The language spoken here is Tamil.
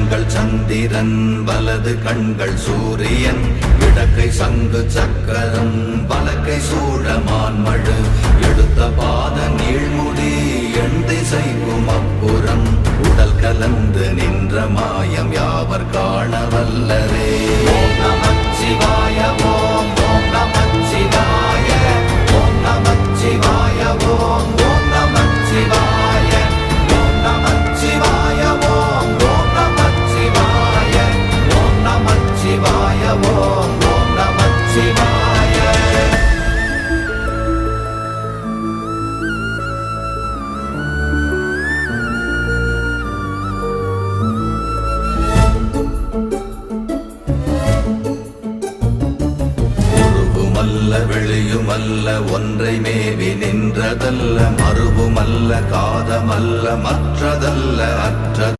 கண்கள் சந்திரன் வலது கண்கள் சூரியன் இடக்கை சங்கு சக்கரம் வலக்கை சூழமான்மழு எடுத்த பாத நீழ்முடி எண் திசைக்கும் அப்புறம் உடல் கலந்து நின்ற மாயம் யாவர் காண வல்லரே. ஓம் நமச்சிவாய ஓம் ஓம் நமச்சிவாய ஓம் நமச்சிவாய ஓம் ஓம் நமச்சிவாய ஓம் நமச்சிவாய ஓம் ஓம் நமச்சிவாய ஓம் நமச்சிவாய ஓம் ஓம் நமச்சிவாய. வெளியுமல்ல ஒன்றை மேவி நின்றதல்ல மறுவுமல்ல காதமல்ல மற்றதல்ல அற்ற